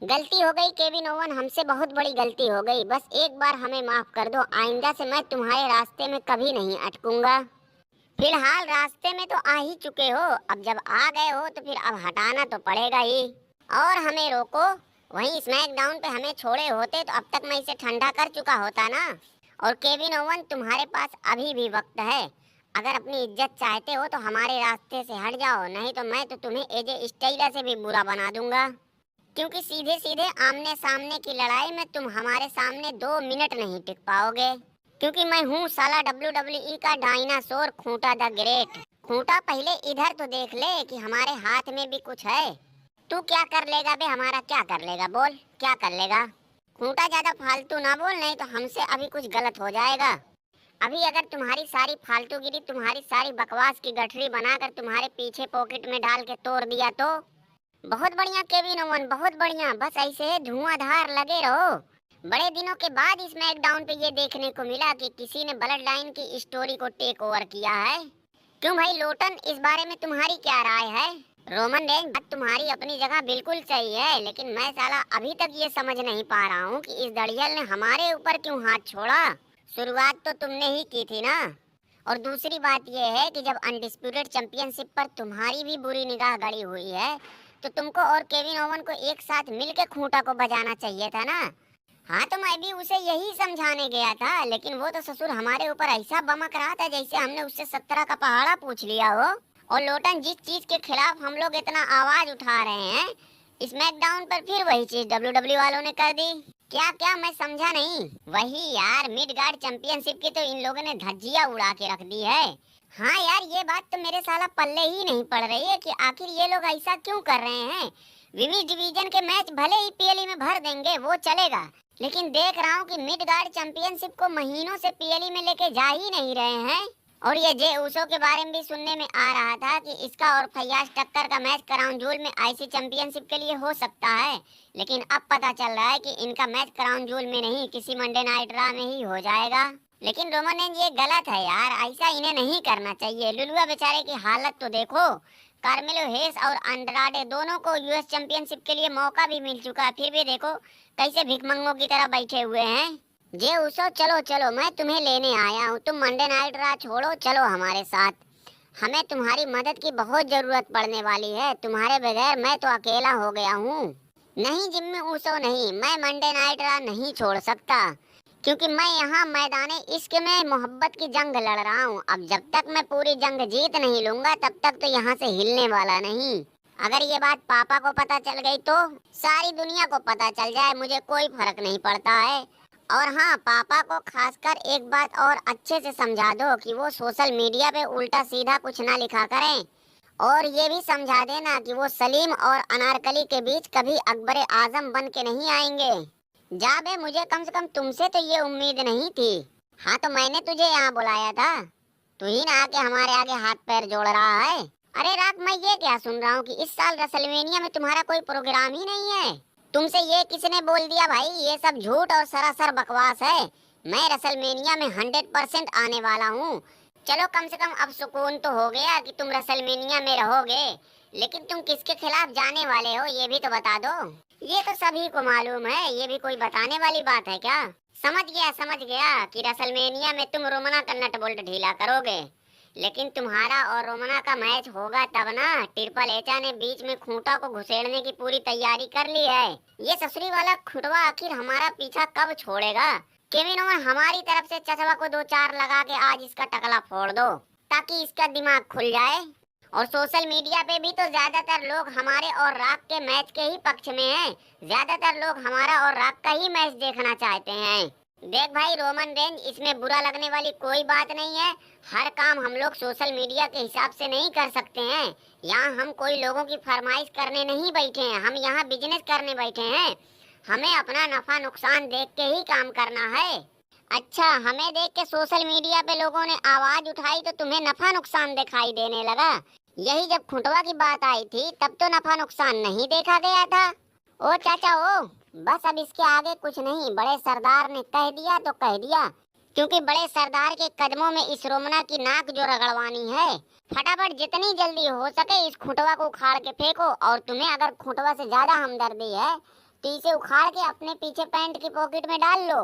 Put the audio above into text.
गलती हो गई केविन ओवन, हमसे बहुत बड़ी गलती हो गई। बस एक बार हमें माफ कर दो। आइंदा से मैं तुम्हारे रास्ते में कभी नहीं अटकूंगा। फिलहाल रास्ते में तो आ ही चुके हो, अब जब आ गए हो तो फिर अब हटाना तो पड़ेगा ही। और हमें रोको, वहीं स्मैकडाउन पे हमें छोड़े होते तो अब तक मैं इसे ठंडा कर चुका होता ना। और केविन ओवन, तुम्हारे पास अभी भी वक्त है। अगर अपनी इज्जत चाहते हो तो हमारे रास्ते से हट जाओ, नहीं तो मैं तो तुम्हें एजे स्टाइला से भी बुरा बना दूंगा। क्योंकि सीधे सीधे आमने सामने की लड़ाई में तुम हमारे सामने 2 मिनट नहीं टिक पाओगे। क्योंकि मैं हूँ साला WWE का डायनासोर, खूंटा द ग्रेट। खूंटा, पहले इधर तो देख ले कि हमारे हाथ में भी कुछ है। तू क्या कर लेगा बे, हमारा क्या कर लेगा, बोल क्या कर लेगा। खूंटा, ज्यादा फालतू ना बोल, नहीं तो हमसे अभी कुछ गलत हो जाएगा। अभी अगर तुम्हारी सारी फालतूगिरी, तुम्हारी सारी बकवास की गठरी बनाकर तुम्हारे पीछे पॉकेट में डाल के तोड़ दिया तो बहुत बढ़िया केविन ओवन, बहुत बढ़िया। बस ऐसे धुआंधार लगे रहो। बड़े दिनों के बाद इस मैकडाउन पे ये देखने को मिला कि किसी ने ब्लड लाइन की स्टोरी को टेक ओवर किया है। क्यों भाई लोटन, इस बारे में तुम्हारी क्या राय है? रोमन रेंज, बात तुम्हारी अपनी जगह बिल्कुल सही है, लेकिन मैं साला अभी तक ये समझ नहीं पा रहा हूँ कि इस दड़ियल ने हमारे ऊपर क्यों हाथ छोड़ा। शुरुआत तो तुमने ही की थी ना। और दूसरी बात यह है कि जब अनडिस्प्यूटेड चैंपियनशिप पर तुम्हारी भी बुरी निगाह गड़ी हुई है तो तुमको और केविन ओवन को एक साथ मिलके खूंटा को बजाना चाहिए था ना। हाँ, तो मैं भी उसे यही समझाने गया था, लेकिन वो तो ससुर हमारे ऊपर ऐसा बमक रहा था जैसे हमने उससे 17 का पहाड़ा पूछ लिया हो। और लोटन, जिस चीज के खिलाफ हम लोग इतना आवाज उठा रहे हैं, स्मैकडाउन पर फिर वही चीज डब्ल्यूडब्ल्यू वालों ने कर दी। क्या क्या, मैं समझा नहीं। वही यार, मिड गार्ड चैंपियनशिप की तो इन लोगों ने धज्जियां उड़ा के रख दी है। हाँ यार, ये बात तो मेरे साला पल्ले ही नहीं पड़ रही है कि आखिर ये लोग ऐसा क्यों कर रहे हैं। विमेंस डिवीजन के मैच भले ही पीएलई में भर देंगे, वो चलेगा, लेकिन देख रहा हूँ कि मिड गार्ड चैंपियनशिप को महीनों से पीएलई में लेके जा ही नहीं रहे हैं। और ये जे उसो के बारे में भी सुनने में आ रहा था कि इसका और फैयाज टक्कर का मैच क्राउन जूल में आईसी चैंपियनशिप के लिए हो सकता है, लेकिन अब पता चल रहा है कि इनका मैच क्राउन जूल में नहीं, किसी मंडे नाइट ड्रा में ही हो जाएगा। लेकिन रोमन, ये गलत है यार, ऐसा इन्हें नहीं करना चाहिए। लुलुआ बेचारे की हालत तो देखो। कार्मेलो हेस और अंड्राडे दोनों को यूएस चैंपियनशिप के लिए मौका भी मिल चुका है, फिर भी देखो कैसे भिखमंगों की तरह बैठे हुए हैं। जे उसो, चलो चलो, मैं तुम्हें लेने आया हूँ। तुम मंडे नाइट ड्रा छोड़ो, चलो हमारे साथ। हमें तुम्हारी मदद की बहुत जरूरत पड़ने वाली है। तुम्हारे बगैर मैं तो अकेला हो गया हूँ। नहीं जिम्मी ऊसो, नहीं, मैं मंडे नाइट ड्रा नहीं छोड़ सकता, क्योंकि मैं यहाँ मैदाने इश्क में मोहब्बत की जंग लड़ रहा हूँ। अब जब तक मैं पूरी जंग जीत नहीं लूंगा तब तक तो यहाँ से हिलने वाला नहीं। अगर ये बात पापा को पता चल गई तो सारी दुनिया को पता चल जाए, मुझे कोई फर्क नहीं पड़ता है। और हाँ, पापा को खासकर एक बात और अच्छे से समझा दो कि वो सोशल मीडिया पे उल्टा सीधा कुछ ना लिखा करें। और ये भी समझा देना कि वो सलीम और अनारकली के बीच कभी अकबर आजम बन के नहीं आएंगे। जा बे, मुझे कम से कम तुमसे तो ये उम्मीद नहीं थी। हाँ, तो मैंने तुझे यहाँ बुलाया था, तू ही ना आके हमारे आगे हाथ पैर जोड़ रहा है। अरे रात, मैं ये क्या सुन रहा हूँ कि इस साल रसलमेनिया में तुम्हारा कोई प्रोग्राम ही नहीं है। तुमसे ये किसने बोल दिया भाई? ये सब झूठ और सरासर बकवास है। मैं रसलमेनिया में 100% आने वाला हूँ। चलो, कम से कम अब सुकून तो हो गया कि तुम रसलमेनिया में रहोगे, लेकिन तुम किसके खिलाफ जाने वाले हो ये भी तो बता दो। ये तो सभी को मालूम है, ये भी कोई बताने वाली बात है क्या? समझ गया कि रसलमेनिया में तुम रोमना का नट बोल्ट ढीला करोगे, लेकिन तुम्हारा और रोमना का मैच होगा तब ना। ट्रिपल एचा ने बीच में खूंटा को घुसेड़ने की पूरी तैयारी कर ली है। ये ससुरी वाला खुटवा आखिर हमारा पीछा कब छोड़ेगा? केविन ओवन, हमारी तरफ से चचवा को 2-4 लगा के आज इसका टकला फोड़ दो, ताकि इसका दिमाग खुल जाए। और सोशल मीडिया पे भी तो ज्यादातर लोग हमारे और रॉक के मैच के ही पक्ष में हैं। ज्यादातर लोग हमारा और रॉक का ही मैच देखना चाहते हैं। देख भाई रोमन रेंज, इसमें बुरा लगने वाली कोई बात नहीं है। हर काम हम लोग सोशल मीडिया के हिसाब से नहीं कर सकते हैं। यहाँ हम कोई लोगों की फरमाइश करने नहीं बैठे हैं, हम यहाँ बिजनेस करने बैठे हैं। हमें अपना नफा नुकसान देख के ही काम करना है। अच्छा, हमें देख के सोशल मीडिया पे लोगों ने आवाज उठाई तो तुम्हें नफा नुकसान दिखाई देने लगा। यही जब खुंटवा की बात आई थी तब तो नफा नुकसान नहीं देखा गया था। ओ चाचा ओ, बस अब इसके आगे कुछ नहीं। बड़े सरदार ने कह दिया तो कह दिया, क्योंकि बड़े सरदार के कदमों में इस रोमना की नाक जो रगड़वानी है। फटाफट जितनी जल्दी हो सके इस खुंटवा को उखाड़ के फेंको। और तुम्हें अगर खुंटवा से ज्यादा हमदर्दी है तो इसे उखाड़ के अपने पीछे पैंट की पॉकेट में डाल लो।